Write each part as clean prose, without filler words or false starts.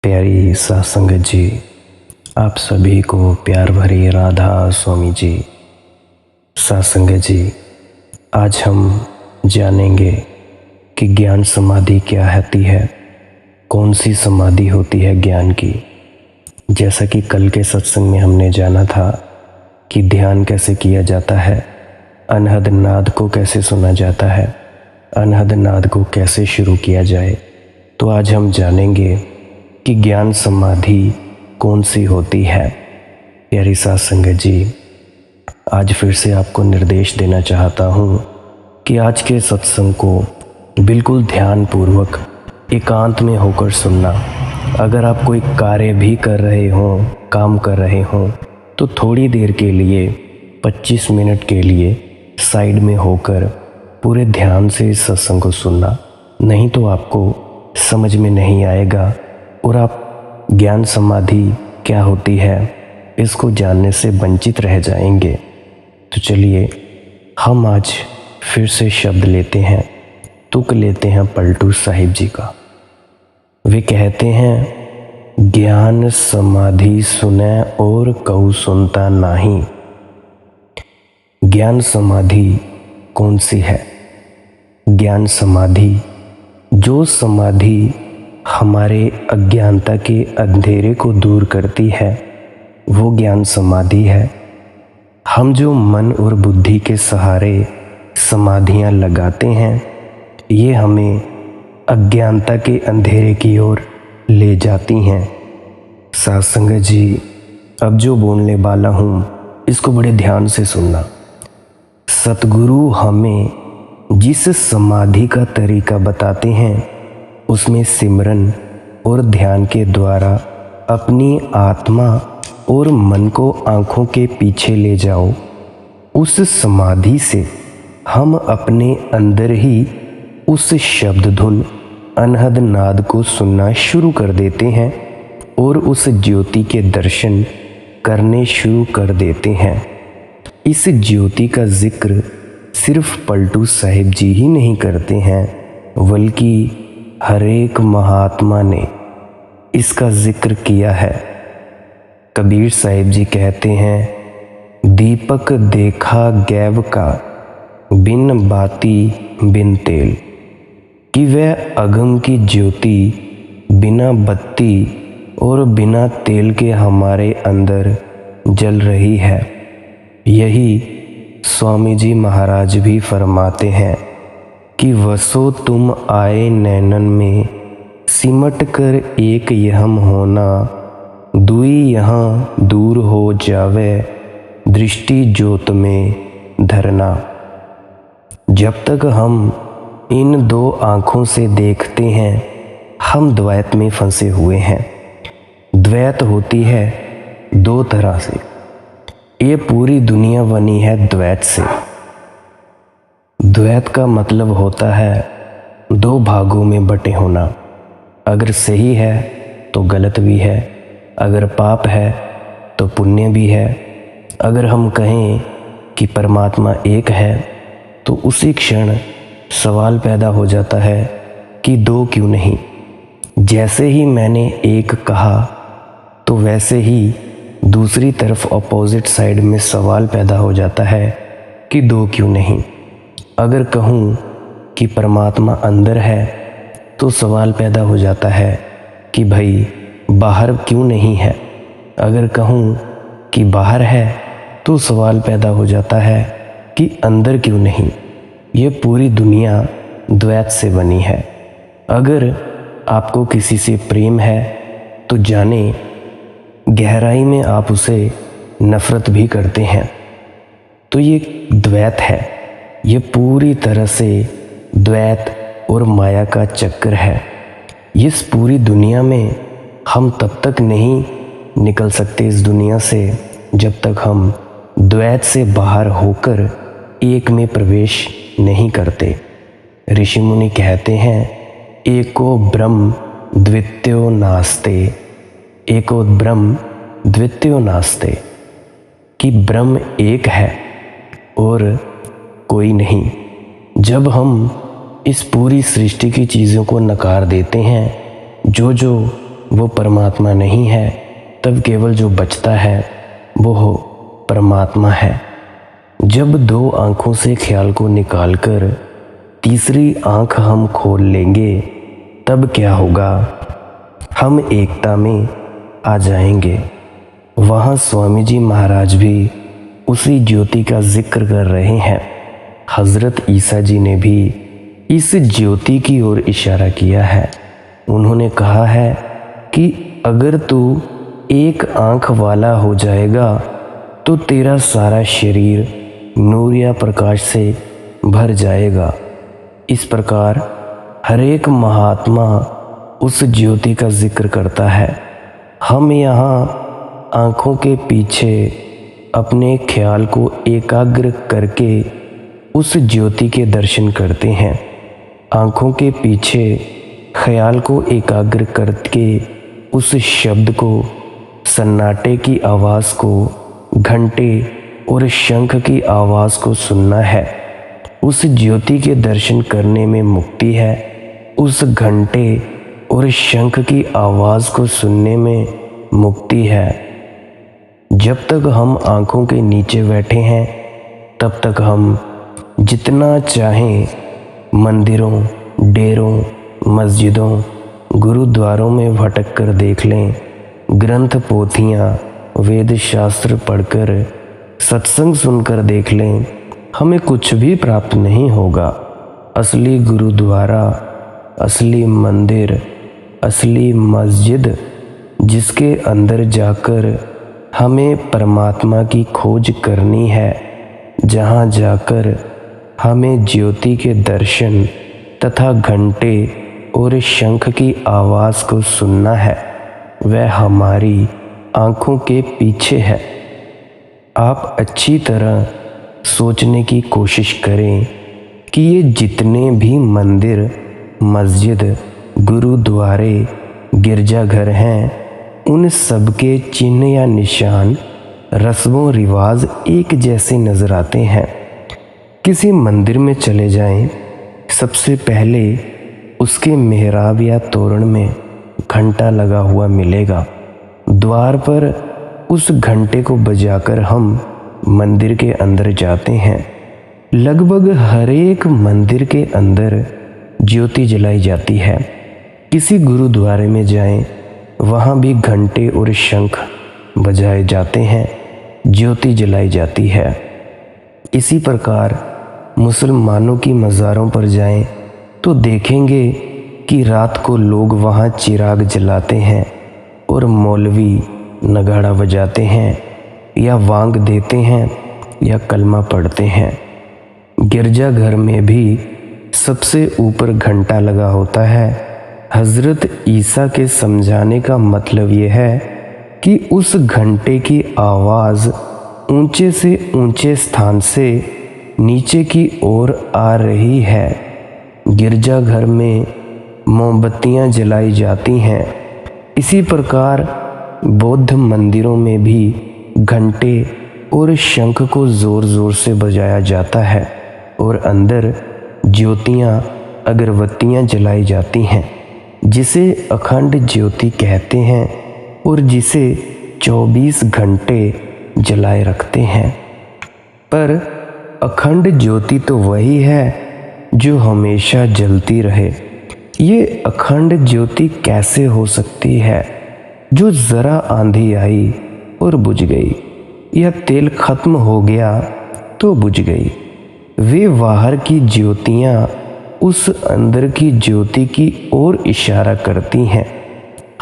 प्यारी सत्संगत जी, आप सभी को प्यार भरी राधा स्वामी जी। सत्संगत जी, आज हम जानेंगे कि ज्ञान समाधि क्या होती है, कौन सी समाधि होती है ज्ञान की। जैसा कि कल के सत्संग में हमने जाना था कि ध्यान कैसे किया जाता है, अनहद नाद को कैसे सुना जाता है, अनहद नाद को कैसे शुरू किया जाए। तो आज हम जानेंगे कि ज्ञान समाधि कौन सी होती है। प्यारी सत्संगत जी, आज फिर से आपको निर्देश देना चाहता हूँ कि आज के सत्संग को बिल्कुल ध्यानपूर्वक एकांत में होकर सुनना। अगर आप कोई कार्य भी कर रहे हों, काम कर रहे हों, तो थोड़ी देर के लिए 25 मिनट के लिए साइड में होकर पूरे ध्यान से इस सत्संग को सुनना। नहीं तो आपको समझ में नहीं आएगा और आप ज्ञान समाधि क्या होती है इसको जानने से वंचित रह जाएंगे। तो चलिए हम आज फिर से शब्द लेते हैं, तुक लेते हैं पलटू साहिब जी का। वे कहते हैं, ज्ञान समाधि सुने और कहू सुनता नहीं। ज्ञान समाधि कौन सी है? ज्ञान समाधि, जो समाधि हमारे अज्ञानता के अंधेरे को दूर करती है, वो ज्ञान समाधि है। हम जो मन और बुद्धि के सहारे समाधियां लगाते हैं, ये हमें अज्ञानता के अंधेरे की ओर ले जाती हैं। सत्संगत जी, अब जो बोलने वाला हूँ इसको बड़े ध्यान से सुनना। सतगुरु हमें जिस समाधि का तरीका बताते हैं, उसमें सिमरन और ध्यान के द्वारा अपनी आत्मा और मन को आँखों के पीछे ले जाओ। उस समाधि से हम अपने अंदर ही उस शब्द धुन अनहद नाद को सुनना शुरू कर देते हैं और उस ज्योति के दर्शन करने शुरू कर देते हैं। इस ज्योति का जिक्र सिर्फ पलटू साहिब जी ही नहीं करते हैं, बल्कि हर एक महात्मा ने इसका जिक्र किया है। कबीर साहिब जी कहते हैं, दीपक देखा गैव का बिन बाती बिन तेल, कि वह अगम की ज्योति बिना बत्ती और बिना तेल के हमारे अंदर जल रही है। यही स्वामी जी महाराज भी फरमाते हैं कि वसो तुम आए नैनन में, सिमट कर एक यहम होना, दुई यहाँ दूर हो जावे, दृष्टि ज्योत में धरना। जब तक हम इन दो आँखों से देखते हैं, हम द्वैत में फंसे हुए हैं। द्वैत होती है दो तरह से। ये पूरी दुनिया बनी है द्वैत से। द्वैत का मतलब होता है दो भागों में बटे होना। अगर सही है तो गलत भी है, अगर पाप है तो पुण्य भी है। अगर हम कहें कि परमात्मा एक है, तो उसी क्षण सवाल पैदा हो जाता है कि दो क्यों नहीं। जैसे ही मैंने एक कहा, तो वैसे ही दूसरी तरफ अपोजिट साइड में सवाल पैदा हो जाता है कि दो क्यों नहीं। अगर कहूँ कि परमात्मा अंदर है, तो सवाल पैदा हो जाता है कि भाई बाहर क्यों नहीं है। अगर कहूँ कि बाहर है, तो सवाल पैदा हो जाता है कि अंदर क्यों नहीं। ये पूरी दुनिया द्वैत से बनी है। अगर आपको किसी से प्रेम है, तो जाने गहराई में आप उसे नफ़रत भी करते हैं। तो ये द्वैत है। ये पूरी तरह से द्वैत और माया का चक्कर है। इस पूरी दुनिया में हम तब तक नहीं निकल सकते इस दुनिया से, जब तक हम द्वैत से बाहर होकर एक में प्रवेश नहीं करते। ऋषि मुनि कहते हैं, एको ब्रह्म द्वितीयो नास्ते, एको ब्रह्म द्वितीयो नास्ते, कि ब्रह्म एक है और कोई नहीं। जब हम इस पूरी सृष्टि की चीज़ों को नकार देते हैं, जो वो परमात्मा नहीं है, तब केवल जो बचता है वो हो परमात्मा है। जब दो आँखों से ख्याल को निकालकर तीसरी आँख हम खोल लेंगे तब क्या होगा? हम एकता में आ जाएंगे। वहाँ स्वामी जी महाराज भी उसी ज्योति का जिक्र कर रहे हैं। हज़रत ईसा जी ने भी इस ज्योति की ओर इशारा किया है। उन्होंने कहा है कि अगर तू एक आँख वाला हो जाएगा तो तेरा सारा शरीर नूर या प्रकाश से भर जाएगा। इस प्रकार हर एक महात्मा उस ज्योति का जिक्र करता है। हम यहाँ आँखों के पीछे अपने ख्याल को एकाग्र करके उस ज्योति के दर्शन करते हैं। आँखों के पीछे ख्याल को एकाग्र करके उस शब्द को, सन्नाटे की आवाज़ को, घंटे और शंख की आवाज़ को सुनना है। उस ज्योति के दर्शन करने में मुक्ति है। उस घंटे और शंख की आवाज़ को सुनने में मुक्ति है। जब तक हम आँखों के नीचे बैठे हैं तब तक हम जितना चाहें मंदिरों, डेरों, मस्जिदों, गुरुद्वारों में भटक कर देख लें, ग्रंथ पोथियाँ, वेद शास्त्र पढ़कर, सत्संग सुनकर देख लें, हमें कुछ भी प्राप्त नहीं होगा। असली गुरुद्वारा, असली मंदिर, असली मस्जिद, जिसके अंदर जाकर हमें परमात्मा की खोज करनी है, जहाँ जाकर हमें ज्योति के दर्शन तथा घंटे और शंख की आवाज़ को सुनना है, वह हमारी आँखों के पीछे है। आप अच्छी तरह सोचने की कोशिश करें कि ये जितने भी मंदिर, मस्जिद, गुरुद्वारे, गिरजाघर हैं, उन सब के चिन्ह या निशान, रस्मों रिवाज एक जैसे नज़र आते हैं। किसी मंदिर में चले जाएं, सबसे पहले उसके मेहराब या तोरण में घंटा लगा हुआ मिलेगा। द्वार पर उस घंटे को बजाकर हम मंदिर के अंदर जाते हैं। लगभग हर एक मंदिर के अंदर ज्योति जलाई जाती है। किसी गुरुद्वारे में जाएं, वहाँ भी घंटे और शंख बजाए जाते हैं, ज्योति जलाई जाती है। इसी प्रकार मुसलमानों की मज़ारों पर जाएं तो देखेंगे कि रात को लोग वहाँ चिराग जलाते हैं और मौलवी नगाड़ा बजाते हैं या वांग देते हैं या कलमा पढ़ते हैं। गिरजाघर में भी सबसे ऊपर घंटा लगा होता है। हज़रत ईसा के समझाने का मतलब यह है कि उस घंटे की आवाज़ ऊंचे से ऊंचे स्थान से नीचे की ओर आ रही है। गिरजाघर में मोमबत्तियां जलाई जाती हैं। इसी प्रकार बौद्ध मंदिरों में भी घंटे और शंख को ज़ोर ज़ोर से बजाया जाता है और अंदर ज्योतियाँ, अगरबत्तियाँ जलाई जाती हैं, जिसे अखंड ज्योति कहते हैं और जिसे 24 घंटे जलाए रखते हैं। पर अखंड ज्योति तो वही है जो हमेशा जलती रहे। ये अखंड ज्योति कैसे हो सकती है जो ज़रा आंधी आई और बुझ गई, या तेल खत्म हो गया तो बुझ गई? वे बाहर की ज्योतियाँ उस अंदर की ज्योति की ओर इशारा करती हैं।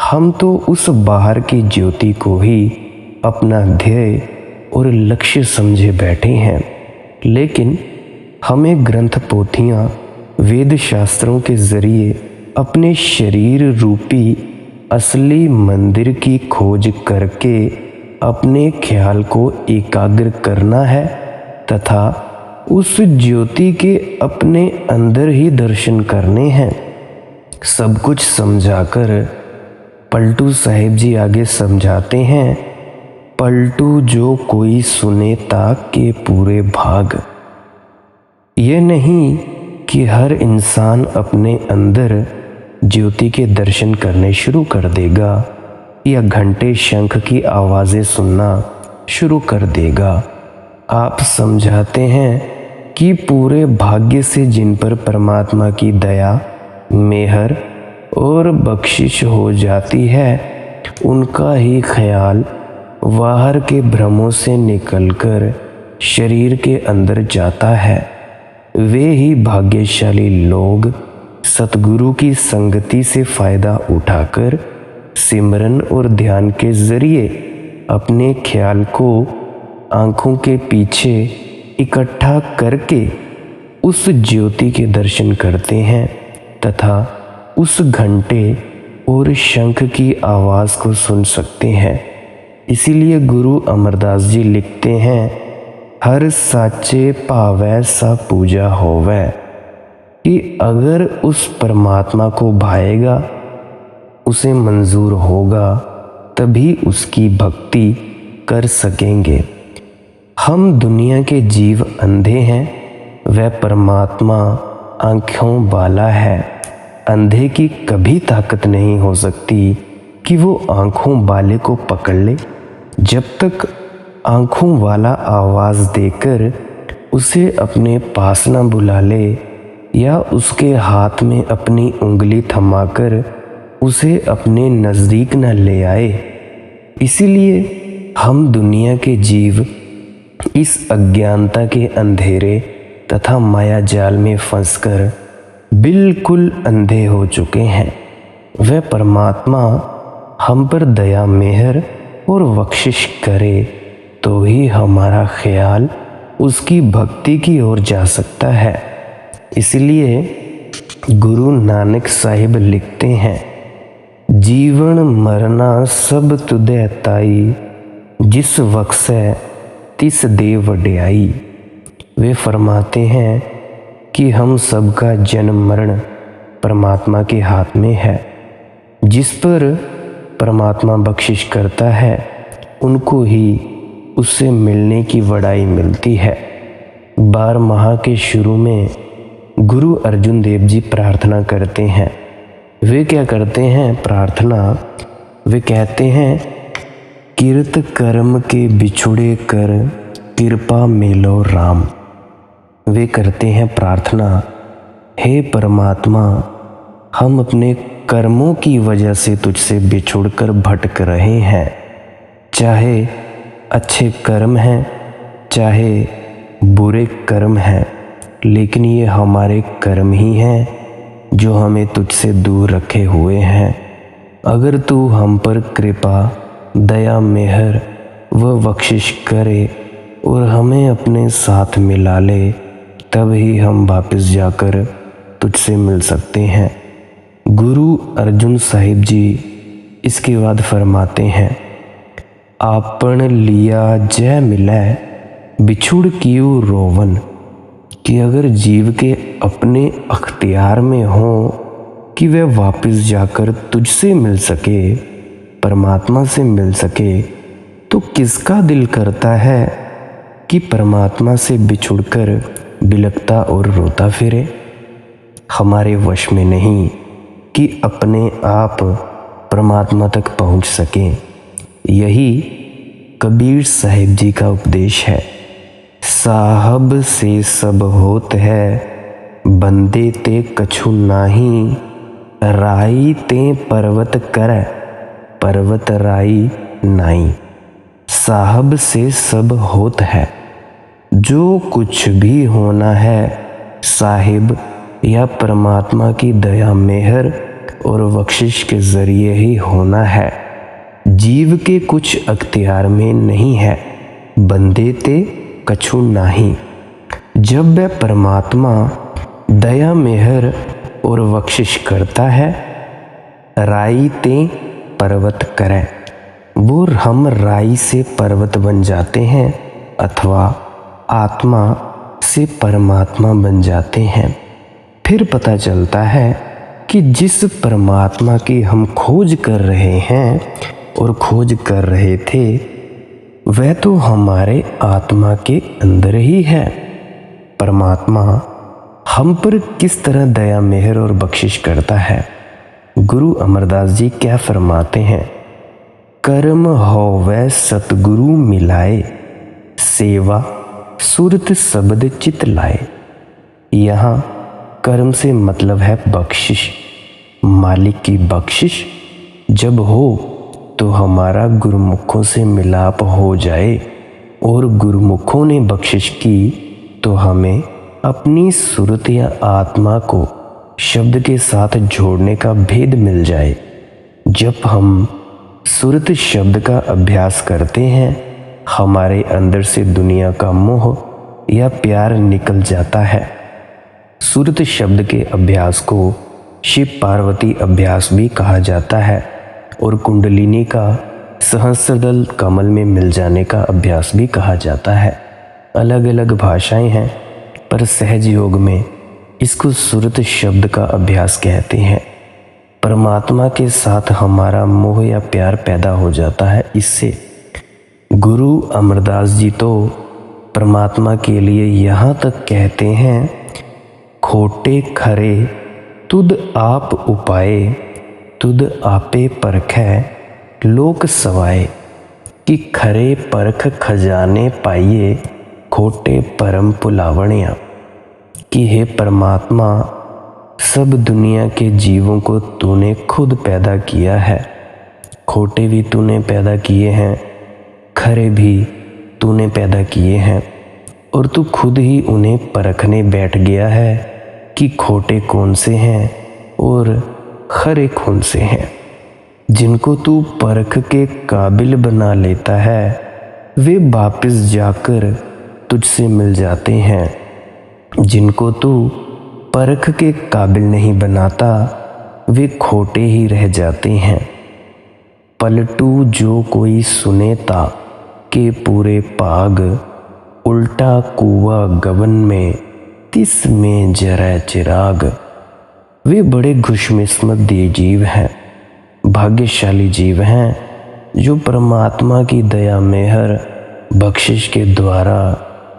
हम तो उस बाहर की ज्योति को ही अपना ध्येय और लक्ष्य समझे बैठे हैं, लेकिन हमें ग्रंथ पोथियाँ, वेद शास्त्रों के ज़रिए अपने शरीर रूपी असली मंदिर की खोज करके अपने ख्याल को एकाग्र करना है तथा उस ज्योति के अपने अंदर ही दर्शन करने हैं। सब कुछ समझाकर पलटू साहिब जी आगे समझाते हैं, पलटू जो कोई सुने ताक के पूरे भाग। ये नहीं कि हर इंसान अपने अंदर ज्योति के दर्शन करने शुरू कर देगा या घंटे शंख की आवाज़ें सुनना शुरू कर देगा। आप समझाते हैं कि पूरे भाग्य से जिन पर परमात्मा की दया, मेहर और बख्शिश हो जाती है, उनका ही ख्याल बाहर के भ्रमों से निकलकर शरीर के अंदर जाता है। वे ही भाग्यशाली लोग सतगुरु की संगति से फ़ायदा उठाकर सिमरन और ध्यान के ज़रिए अपने ख्याल को आँखों के पीछे इकट्ठा करके उस ज्योति के दर्शन करते हैं तथा उस घंटे और शंख की आवाज़ को सुन सकते हैं। इसीलिए गुरु अमरदास जी लिखते हैं, हर साचे पावै सा पूजा होवै, कि अगर उस परमात्मा को भाएगा, उसे मंजूर होगा, तभी उसकी भक्ति कर सकेंगे। हम दुनिया के जीव अंधे हैं, वह परमात्मा आँखों वाला है। अंधे की कभी ताकत नहीं हो सकती कि वो आँखों वाले को पकड़ ले। जब तक आँखों वाला आवाज़ देकर उसे अपने पास न बुला ले या उसके हाथ में अपनी उंगली थमाकर उसे अपने नज़दीक न ले आए। इसीलिए हम दुनिया के जीव इस अज्ञानता के अंधेरे तथा माया जाल में फंसकर बिल्कुल अंधे हो चुके हैं। वह परमात्मा हम पर दया, मेहर और बख्शिश करे तो ही हमारा ख्याल उसकी भक्ति की ओर जा सकता है। इसलिए गुरु नानक साहिब लिखते हैं, जीवन मरना सब तुदे ताई, जिस बख्शै तिस दे वड्याई। वे फरमाते हैं कि हम सबका जन्म मरण परमात्मा के हाथ में है। जिस पर परमात्मा बख्शिश करता है, उनको ही उससे मिलने की वड़ाई मिलती है। 12 माह के शुरू में गुरु अर्जुन देव जी प्रार्थना करते हैं। वे क्या करते हैं प्रार्थना? वे कहते हैं, किरत कर्म के बिछुड़े कर कृपा मिलो राम। वे करते हैं प्रार्थना, हे परमात्मा, हम अपने कर्मों की वजह से तुझसे बिछुड़कर भटक रहे हैं। चाहे अच्छे कर्म हैं, चाहे बुरे कर्म हैं, लेकिन ये हमारे कर्म ही हैं जो हमें तुझसे दूर रखे हुए हैं। अगर तू हम पर कृपा, दया, मेहर व बख्शिश करे और हमें अपने साथ मिला ले, तब ही हम वापस जाकर तुझसे मिल सकते हैं। गुरु अर्जुन साहिब जी इसके बाद फरमाते हैं, आपन लिया जय मिलै बिछुड़ कियो रोवन। कि अगर जीव के अपने अख्तियार में हो कि वह वापस जाकर तुझसे मिल सके, परमात्मा से मिल सके, तो किसका दिल करता है कि परमात्मा से बिछुड़कर बिलखता और रोता फिरे? हमारे वश में नहीं कि अपने आप परमात्मा तक पहुंच सकें। यही कबीर साहिब जी का उपदेश है। साहब से सब होत है, बंदे ते कछु नाही, राई ते पर्वत करे, पर्वत राई नाई। साहब से सब होत है, जो कुछ भी होना है साहिब या परमात्मा की दया, मेहर और बख्शिश के ज़रिए ही होना है। जीव के कुछ अख्तियार में नहीं है, बंदे ते कछु नाही। जब वह परमात्मा दया, मेहर और बख्शिश करता है, राई ते पर्वत करे, वो हम राई से पर्वत बन जाते हैं अथवा आत्मा से परमात्मा बन जाते हैं। फिर पता चलता है कि जिस परमात्मा की हम खोज कर रहे हैं और खोज कर रहे थे, वह तो हमारे आत्मा के अंदर ही है। परमात्मा हम पर किस तरह दया, मेहर और बख्शिश करता है, गुरु अमरदास जी क्या फरमाते हैं, कर्म होवै सतगुरु मिलाए, सेवा सुरत शब्द चित लाए। यहाँ कर्म से मतलब है बख्शिश। मालिक की बख्शिश जब हो तो हमारा गुरुमुखों से मिलाप हो जाए, और गुरुमुखों ने बख्शिश की तो हमें अपनी सुरत या आत्मा को शब्द के साथ जोड़ने का भेद मिल जाए। जब हम सुरत शब्द का अभ्यास करते हैं, हमारे अंदर से दुनिया का मोह या प्यार निकल जाता है। सुरत शब्द के अभ्यास को शिव पार्वती अभ्यास भी कहा जाता है, और कुंडलिनी का सहस्रदल कमल में मिल जाने का अभ्यास भी कहा जाता है। अलग अलग भाषाएं हैं, पर सहज योग में इसको सुरत शब्द का अभ्यास कहते हैं। परमात्मा के साथ हमारा मोह या प्यार पैदा हो जाता है इससे। गुरु अमरदास जी तो परमात्मा के लिए यहाँ तक कहते हैं, खोटे खरे तुद आप उपाए, तुद आपे परखै लोक सवाए। कि खरे परख खजाने पाइए, खोटे परम पुलावणिया। कि हे परमात्मा, सब दुनिया के जीवों को तूने खुद पैदा किया है। खोटे भी तूने पैदा किए हैं, खरे भी तूने पैदा किए हैं, और तू खुद ही उन्हें परखने बैठ गया है कि खोटे कौन से हैं और खरे कौन से हैं। जिनको तू परख के काबिल बना लेता है, वे वापस जाकर तुझसे मिल जाते हैं। जिनको तू परख के काबिल नहीं बनाता, वे खोटे ही रह जाते हैं। पलटू जो कोई सुनेता के पूरे पाग, उल्टा कुआ गवन में तिस में जरा चिराग। वे बड़े खुशकिस्मत जीव हैं, भाग्यशाली जीव हैं, जो परमात्मा की दया मेहर बख्शिश के द्वारा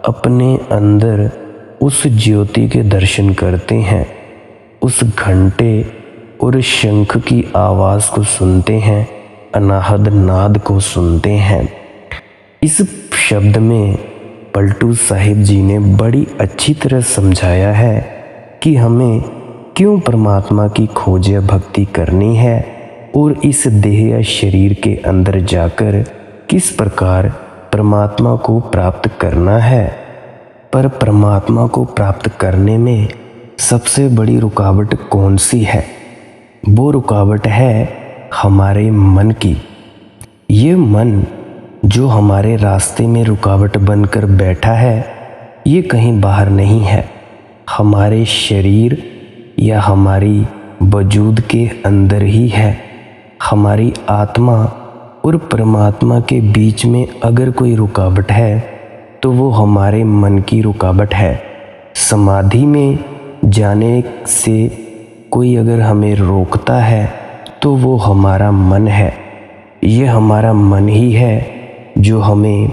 अपने अंदर उस ज्योति के दर्शन करते हैं, उस घंटे और शंख की आवाज़ को सुनते हैं, अनाहद नाद को सुनते हैं। इस शब्द में पलटू साहिब जी ने बड़ी अच्छी तरह समझाया है कि हमें क्यों परमात्मा की खोज या भक्ति करनी है, और इस देह या शरीर के अंदर जाकर किस प्रकार परमात्मा को प्राप्त करना है। पर परमात्मा को प्राप्त करने में सबसे बड़ी रुकावट कौन सी है? वो रुकावट है हमारे मन की। ये मन जो हमारे रास्ते में रुकावट बनकर बैठा है, ये कहीं बाहर नहीं है, हमारे शरीर या हमारी वजूद के अंदर ही है। हमारी आत्मा और परमात्मा के बीच में अगर कोई रुकावट है तो वो हमारे मन की रुकावट है। समाधि में जाने से कोई अगर हमें रोकता है तो वो हमारा मन है। ये हमारा मन ही है जो हमें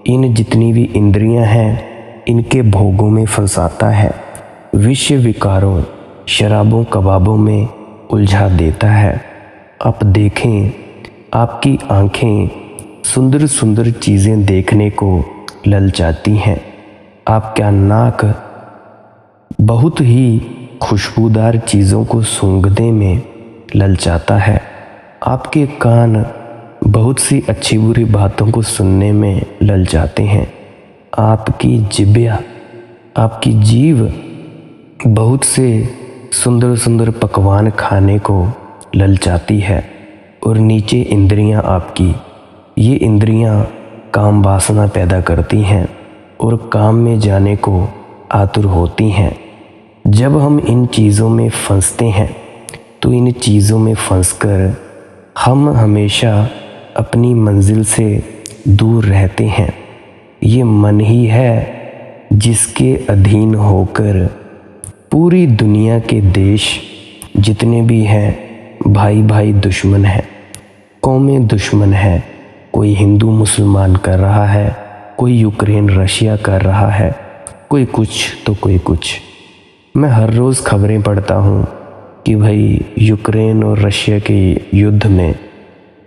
इन जितनी भी इंद्रियां हैं इनके भोगों में फंसाता है, विषय विकारों शराबों कबाबों में उलझा देता है। आप देखें, आपकी आंखें सुंदर सुंदर चीज़ें देखने को ललचाती हैं, आपका नाक बहुत ही खुशबूदार चीज़ों को सूंघने में ललचाता है, आपके कान बहुत सी अच्छी बुरी बातों को सुनने में ललचाते हैं, आपकी जिब्या आपकी जीभ बहुत से सुंदर सुंदर पकवान खाने को ललचाती है। और नीचे इंद्रियां आपकी, ये इंद्रियां काम वासना पैदा करती हैं और काम में जाने को आतुर होती हैं। जब हम इन चीज़ों में फंसते हैं तो इन चीज़ों में फंसकर हम हमेशा अपनी मंजिल से दूर रहते हैं। ये मन ही है जिसके अधीन होकर पूरी दुनिया के देश जितने भी हैं भाई भाई दुश्मन हैं, कौमें दुश्मन हैं। कोई हिंदू मुसलमान कर रहा है, कोई यूक्रेन रशिया कर रहा है, कोई कुछ तो कोई कुछ। मैं हर रोज़ खबरें पढ़ता हूँ कि भाई यूक्रेन और रशिया के युद्ध में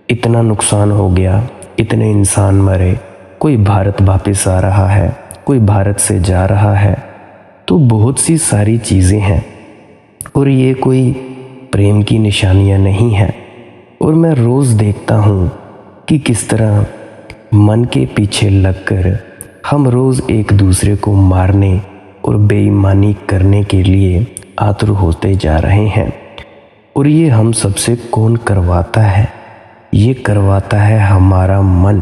इतना नुकसान हो गया, इतने इंसान मरे, कोई भारत वापस आ रहा है, कोई भारत से जा रहा है, तो बहुत सी सारी चीज़ें हैं और ये कोई प्रेम की निशानियाँ नहीं हैं। और मैं रोज़ देखता हूँ कि किस तरह मन के पीछे लगकर हम रोज़ एक दूसरे को मारने और बेईमानी करने के लिए आतुर होते जा रहे हैं। और ये हम सबसे कौन करवाता है? ये करवाता है हमारा मन।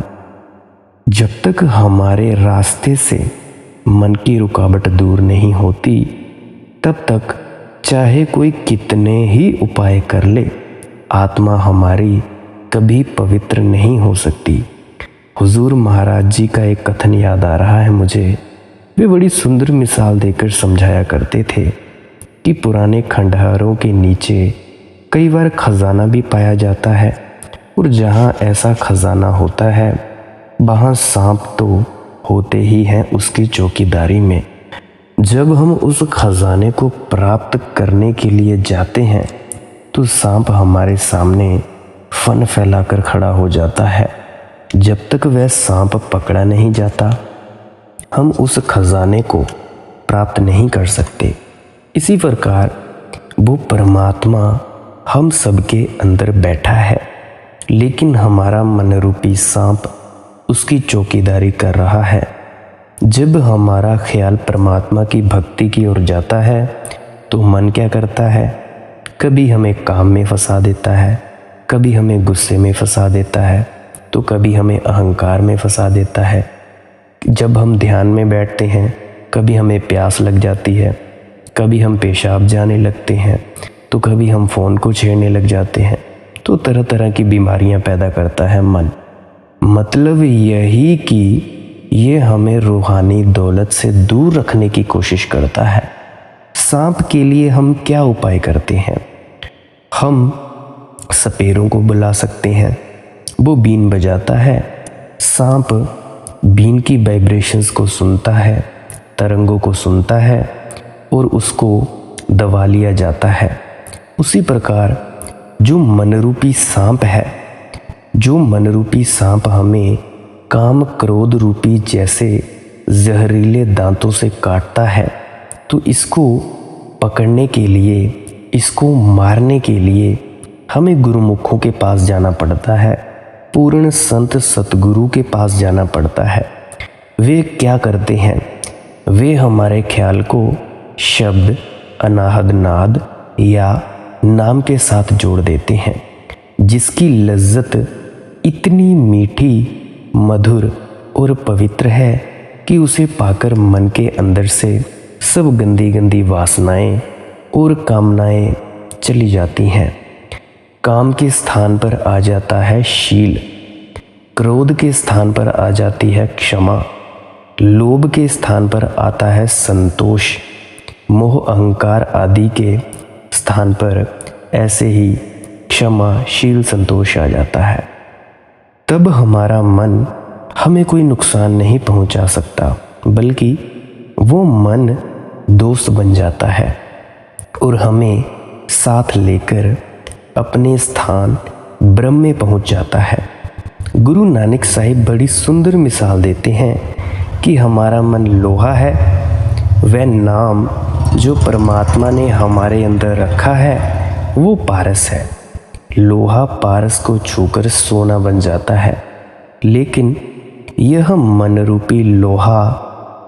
जब तक हमारे रास्ते से मन की रुकावट दूर नहीं होती, तब तक चाहे कोई कितने ही उपाय कर ले, आत्मा हमारी कभी पवित्र नहीं हो सकती। हुजूर महाराज जी का एक कथन याद आ रहा है मुझे। वे बड़ी सुंदर मिसाल देकर समझाया करते थे कि पुराने खंडहरों के नीचे कई बार खजाना भी पाया जाता है, और जहाँ ऐसा खजाना होता है वहाँ सांप तो होते ही हैं उसकी चौकीदारी में। जब हम उस खजाने को प्राप्त करने के लिए जाते हैं तो सांप हमारे सामने फन फैलाकर खड़ा हो जाता है। जब तक वह सांप पकड़ा नहीं जाता, हम उस खजाने को प्राप्त नहीं कर सकते। इसी प्रकार वो परमात्मा हम सबके अंदर बैठा है, लेकिन हमारा मन रूपी सांप उसकी चौकीदारी कर रहा है। जब हमारा ख्याल परमात्मा की भक्ति की ओर जाता है तो मन क्या करता है? कभी हमें काम में फंसा देता है, कभी हमें गुस्से में फंसा देता है, तो कभी हमें अहंकार में फंसा देता है। जब हम ध्यान में बैठते हैं कभी हमें प्यास लग जाती है, कभी हम पेशाब जाने लगते हैं, तो कभी हम फ़ोन को छेड़ने लग जाते हैं। तो तरह तरह की बीमारियां पैदा करता है मन। मतलब यही कि ये हमें रूहानी दौलत से दूर रखने की कोशिश करता है। सांप के लिए हम क्या उपाय करते हैं? हम सपेरों को बुला सकते हैं, वो बीन बजाता है। सांप बीन की वाइब्रेशंस को सुनता है, तरंगों को सुनता है और उसको दबा लिया जाता है। उसी प्रकार जो मनरूपी सांप है, जो मनरूपी सांप हमें काम क्रोध रूपी जैसे जहरीले दांतों से काटता है, तो इसको पकड़ने के लिए, इसको मारने के लिए हमें गुरुमुखों के पास जाना पड़ता है, पूर्ण संत सतगुरु के पास जाना पड़ता है। वे क्या करते हैं? वे हमारे ख्याल को शब्द, अनाहद नाद या नाम के साथ जोड़ देते हैं, जिसकी लज्जत इतनी मीठी, मधुर और पवित्र है कि उसे पाकर मन के अंदर से सब गंदी गंदी वासनाएं और कामनाएं चली जाती हैं। काम के स्थान पर आ जाता है शील, क्रोध के स्थान पर आ जाती है क्षमा, लोभ के स्थान पर आता है संतोष, मोह अहंकार आदि के स्थान पर ऐसे ही क्षमा, शील, संतोष आ जाता है। तब हमारा मन हमें कोई नुकसान नहीं पहुंचा सकता, बल्कि वो मन दोस्त बन जाता है और हमें साथ लेकर अपने स्थान ब्रह्म में पहुंच जाता है। गुरु नानक साहिब बड़ी सुंदर मिसाल देते हैं कि हमारा मन लोहा है, वह नाम जो परमात्मा ने हमारे अंदर रखा है वो पारस है। लोहा पारस को छूकर सोना बन जाता है, लेकिन यह मन रूपी लोहा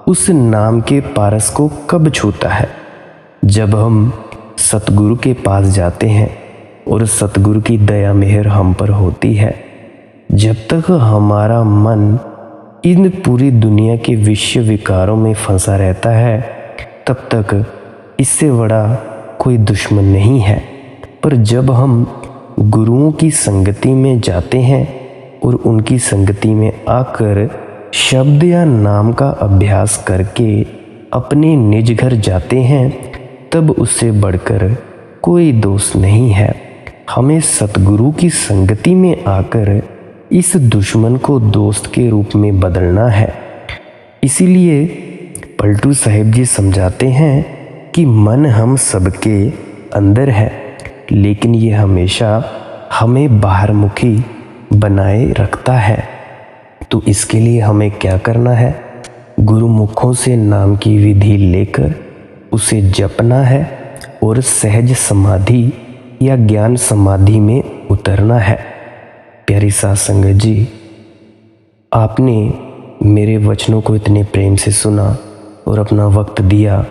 उस नाम के पारस को कब छूता है? जब हम सतगुरु के पास जाते हैं और सतगुरु की दया मेहर हम पर होती है। जब तक हमारा मन इन पूरी दुनिया के विषय विकारों में फंसा रहता है, तब तक इससे बड़ा कोई दुश्मन नहीं है। पर जब हम गुरुओं की संगति में जाते हैं और उनकी संगति में आकर शब्द या नाम का अभ्यास करके अपने निज घर जाते हैं, तब उससे बढ़कर कोई दोस्त नहीं है। हमें सतगुरु की संगति में आकर इस दुश्मन को दोस्त के रूप में बदलना है। इसीलिए पलटू साहिब जी समझाते हैं कि मन हम सबके अंदर है, लेकिन ये हमेशा हमें बाहरमुखी बनाए रखता है। तो इसके लिए हमें क्या करना है? गुरुमुखों से नाम की विधि लेकर उसे जपना है और सहज समाधि या ज्ञान समाधि में उतरना है। प्यारी साध संगत जी, आपने मेरे वचनों को इतने प्रेम से सुना और अपना वक्त दिया,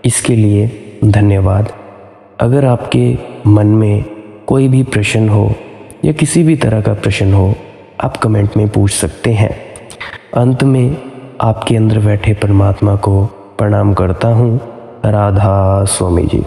इसके लिए धन्यवाद। अगर आपके मन में कोई भी प्रश्न हो या किसी भी तरह का प्रश्न हो, आप कमेंट में पूछ सकते हैं। अंत में आपके अंदर बैठे परमात्मा को प्रणाम करता हूँ। राधा स्वामी जी।